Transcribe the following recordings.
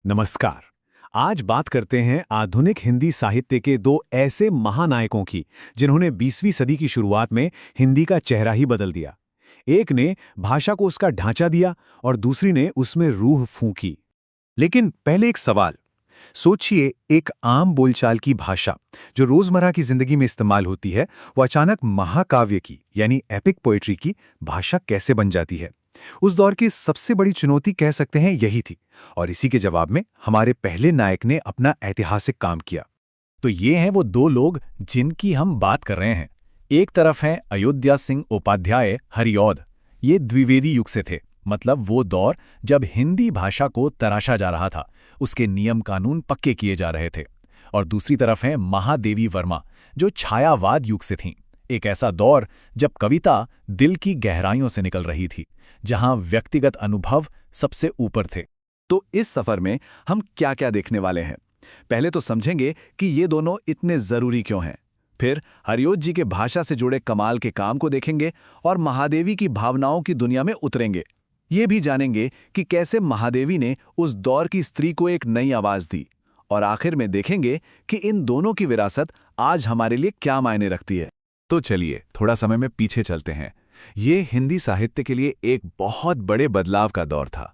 नमस्कार। आज बात करते हैं आधुनिक हिंदी साहित्य के दो ऐसे महानायकों की जिन्होंने 20वीं सदी की शुरुआत में हिंदी का चेहरा ही बदल दिया। एक ने भाषा को उसका ढांचा दिया और दूसरी ने उसमें रूह फूंकी। लेकिन पहले एक सवाल। सोचिए, एक आम बोलचाल की भाषा जो रोजमर्रा की जिंदगी में इस्तेमाल होती है, वो अचानक महाकाव्य की यानी एपिक पोएट्री की भाषा कैसे बन जाती है। उस दौर की सबसे बड़ी चुनौती कह सकते हैं यही थी, और इसी के जवाब में हमारे पहले नायक ने अपना ऐतिहासिक काम किया। तो ये हैं वो दो लोग जिनकी हम बात कर रहे हैं। एक तरफ हैं अयोध्या सिंह उपाध्याय हरिऔध। ये द्विवेदी युग से थे, मतलब वो दौर जब हिंदी भाषा को तराशा जा रहा था, उसके नियम कानून पक्के किए जा रहे थे। और दूसरी तरफ हैं महादेवी वर्मा, जो छायावाद युग से थीं। एक ऐसा दौर जब कविता दिल की गहराइयों से निकल रही थी, जहां व्यक्तिगत अनुभव सबसे ऊपर थे। तो इस सफर में हम क्या क्या देखने वाले हैं? पहले तो समझेंगे कि ये दोनों इतने जरूरी क्यों हैं। फिर हरिऔध जी के भाषा से जुड़े कमाल के काम को देखेंगे और महादेवी की भावनाओं की दुनिया में उतरेंगे। ये भी जानेंगे कि कैसे महादेवी ने उस दौर की स्त्री को एक नई आवाज दी। और आखिर में देखेंगे कि इन दोनों की विरासत आज हमारे लिए क्या मायने रखती है। तो चलिए थोड़ा समय में पीछे चलते हैं। ये हिंदी साहित्य के लिए एक बहुत बड़े बदलाव का दौर था।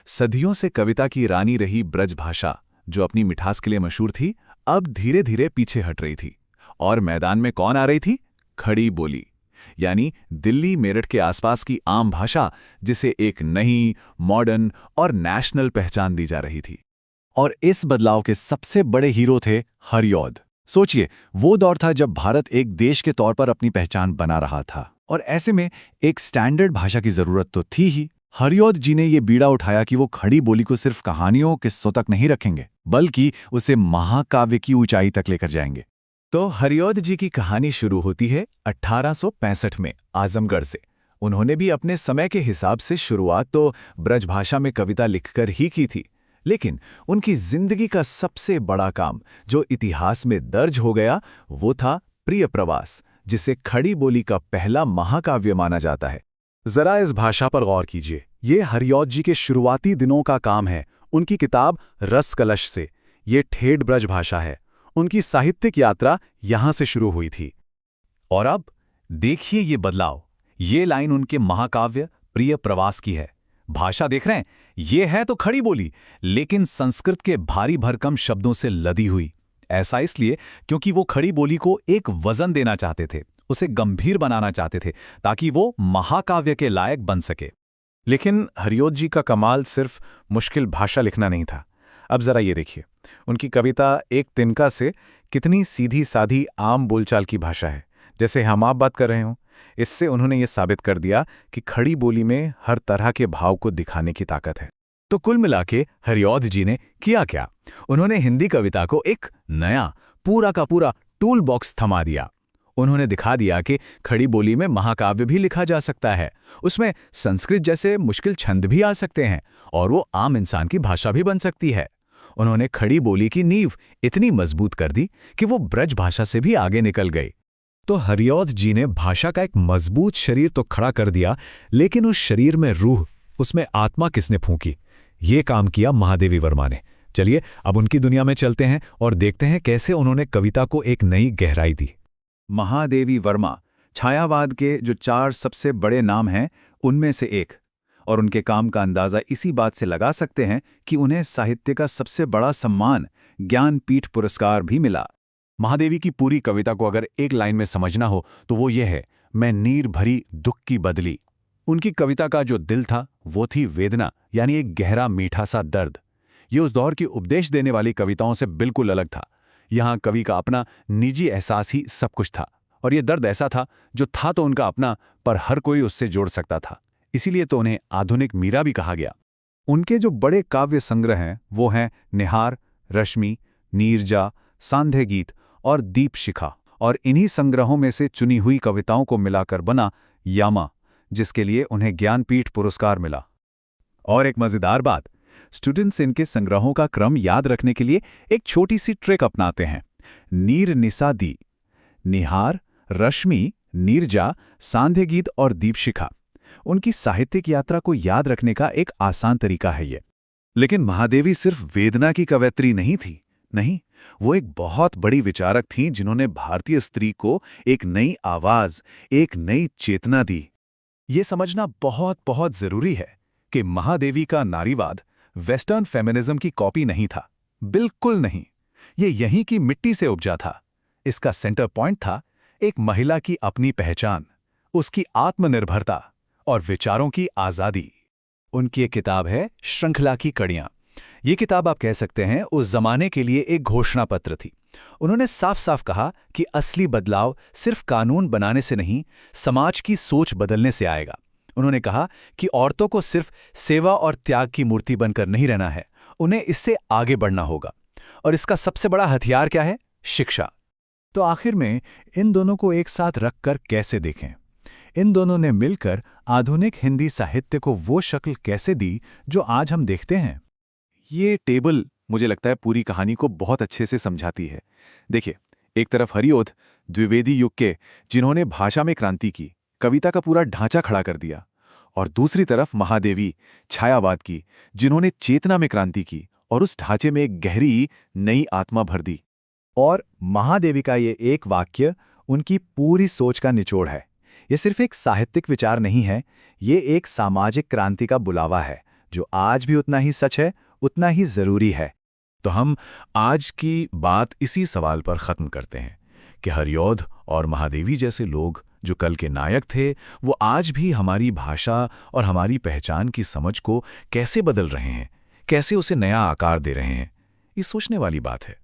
सदियों से कविता की रानी रही ब्रज भाषा, जो अपनी मिठास के लिए मशहूर थी, अब धीरे धीरे पीछे हट रही थी। और मैदान में कौन आ रही थी? खड़ी बोली, यानी दिल्ली मेरठ के आसपास की आम भाषा, जिसे एक नई, मॉडर्न और नेशनल पहचान दी जा रही थी। और इस बदलाव के सबसे बड़े हीरो थे हरिऔध। सोचिए, वो दौर था जब भारत एक देश के तौर पर अपनी पहचान बना रहा था, और ऐसे में एक स्टैंडर्ड भाषा की जरूरत तो थी ही। हरिऔध जी ने ये बीड़ा उठाया कि वो खड़ी बोली को सिर्फ कहानियों किस्सों तक नहीं रखेंगे, बल्कि उसे महाकाव्य की ऊंचाई तक लेकर जाएंगे। तो हरिऔध जी की कहानी शुरू होती है 1865 में आजमगढ़ से। उन्होंने भी अपने समय के हिसाब से शुरुआत तो ब्रजभाषा में कविता लिखकर ही की थी, लेकिन उनकी जिंदगी का सबसे बड़ा काम जो इतिहास में दर्ज हो गया, वो था प्रिय प्रवास, जिसे खड़ी बोली का पहला महाकाव्य माना जाता है। जरा इस भाषा पर गौर कीजिए। ये हरिऔध जी के शुरुआती दिनों का काम है। उनकी किताब रस कलश से ये ठेठ ब्रज भाषा है। उनकी साहित्यिक यात्रा यहां से शुरू हुई थी। और अब देखिए ये बदलाव। ये लाइन उनके महाकाव्य प्रिय प्रवास की है। भाषा देख रहे हैं? ये है तो खड़ी बोली, लेकिन संस्कृत के भारी भरकम शब्दों से लदी हुई। ऐसा इसलिए क्योंकि वो खड़ी बोली को एक वजन देना चाहते थे, उसे गंभीर बनाना चाहते थे, ताकि वो महाकाव्य के लायक बन सके। लेकिन हरिऔध जी का कमाल सिर्फ मुश्किल भाषा लिखना नहीं था। अब जरा ये देखिए, उनकी कविता एक तिनका से कितनी सीधी साधी आम बोलचाल की भाषा है, जैसे हम आप बात कर रहे हों। इससे उन्होंने ये साबित कर दिया कि खड़ी बोली में हर तरह के भाव को दिखाने की ताकत है। तो कुल मिलाके हरिऔध जी ने किया क्या? उन्होंने हिंदी कविता को एक नया पूरा का पूरा टूल बॉक्स थमा दिया। उन्होंने दिखा दिया कि खड़ी बोली में महाकाव्य भी लिखा जा सकता है, उसमें संस्कृत जैसे मुश्किल छंद भी आ सकते हैं, और वो आम इंसान की भाषा भी बन सकती है। उन्होंने खड़ी बोली की नींव इतनी मजबूत कर दी कि वो ब्रज भाषा से भी आगे निकल गई। तो हरिऔध जी ने भाषा का एक मजबूत शरीर तो खड़ा कर दिया, लेकिन उस शरीर में रूह, उसमें आत्मा किसने फूंकी? ये काम किया महादेवी वर्मा ने। चलिए अब उनकी दुनिया में चलते हैं और देखते हैं कैसे उन्होंने कविता को एक नई गहराई दी। महादेवी वर्मा छायावाद के जो 4 सबसे बड़े नाम हैं, उनमें से एक, और उनके काम का अंदाजा इसी बात से लगा सकते हैं कि उन्हें साहित्य का सबसे बड़ा सम्मान ज्ञानपीठ पुरस्कार भी मिला। महादेवी की पूरी कविता को अगर एक लाइन में समझना हो तो वो ये है, मैं नीर भरी दुख की बदली। उनकी कविता का जो दिल था वो थी वेदना, यानी एक गहरा मीठा सा दर्द। ये उस दौर की उपदेश देने वाली कविताओं से बिल्कुल अलग था। यहाँ कवि का अपना निजी एहसास ही सब कुछ था, और ये दर्द ऐसा था जो था तो उनका अपना, पर हर कोई उससे जोड़ सकता था। इसीलिए तो उन्हें आधुनिक मीरा भी कहा गया। उनके जो बड़े काव्य संग्रह हैं वो हैं निहार, रश्मि, नीरजा, सांध्य गीत और दीप शिखा, और इन्हीं संग्रहों में से चुनी हुई कविताओं को मिलाकर बना यामा, जिसके लिए उन्हें ज्ञानपीठ पुरस्कार मिला। और एक मजेदार बात, स्टूडेंट्स इनके संग्रहों का क्रम याद रखने के लिए एक छोटी सी ट्रिक अपनाते हैं। नीर निसा दी, निहार, रश्मि, नीरजा, सांध्य गीत और दीपशिखा। उनकी साहित्यिक यात्रा को याद रखने का एक आसान तरीका है ये। लेकिन महादेवी सिर्फ वेदना की कवयित्री नहीं थी। नहीं, वो एक बहुत बड़ी विचारक थीं जिन्होंने भारतीय स्त्री को एक नई आवाज, एक नई चेतना दी। ये समझना बहुत बहुत जरूरी है कि महादेवी का नारीवाद वेस्टर्न फेमिनिज्म की कॉपी नहीं था, बिल्कुल नहीं। ये यहीं की मिट्टी से उपजा था। इसका सेंटर पॉइंट था एक महिला की अपनी पहचान, उसकी आत्मनिर्भरता और विचारों की आज़ादी। उनकी एक किताब है श्रृंखला की कड़ियां। ये किताब आप कह सकते हैं उस जमाने के लिए एक घोषणा पत्र थी। उन्होंने साफ साफ कहा कि असली बदलाव सिर्फ कानून बनाने से नहीं, समाज की सोच बदलने से आएगा। उन्होंने कहा कि औरतों को सिर्फ सेवा और त्याग की मूर्ति बनकर नहीं रहना है, उन्हें इससे आगे बढ़ना होगा। और इसका सबसे बड़ा हथियार क्या है? शिक्षा। तो आखिर में इन दोनों को एक साथ रखकर कैसे देखें? इन दोनों ने मिलकर आधुनिक हिंदी साहित्य को वो शक्ल कैसे दी जो आज हम देखते हैं? ये टेबल मुझे लगता है पूरी कहानी को बहुत अच्छे से समझाती है। देखिए, एक तरफ हरिओध द्विवेदी युग के, जिन्होंने भाषा में क्रांति की, कविता का पूरा ढांचा खड़ा कर दिया, और दूसरी तरफ महादेवी छायावाद की, जिन्होंने चेतना में क्रांति की और उस ढांचे में एक गहरी नई आत्मा भर दी। और महादेवी का ये एक वाक्य उनकी पूरी सोच का निचोड़ है। ये सिर्फ एक साहित्यिक विचार नहीं है, ये एक सामाजिक क्रांति का बुलावा है जो आज भी उतना ही सच है, उतना ही जरूरी है। तो हम आज की बात इसी सवाल पर खत्म करते हैं कि हरिऔध और महादेवी जैसे लोग जो कल के नायक थे, वो आज भी हमारी भाषा और हमारी पहचान की समझ को कैसे बदल रहे हैं, कैसे उसे नया आकार दे रहे हैं। ये सोचने वाली बात है।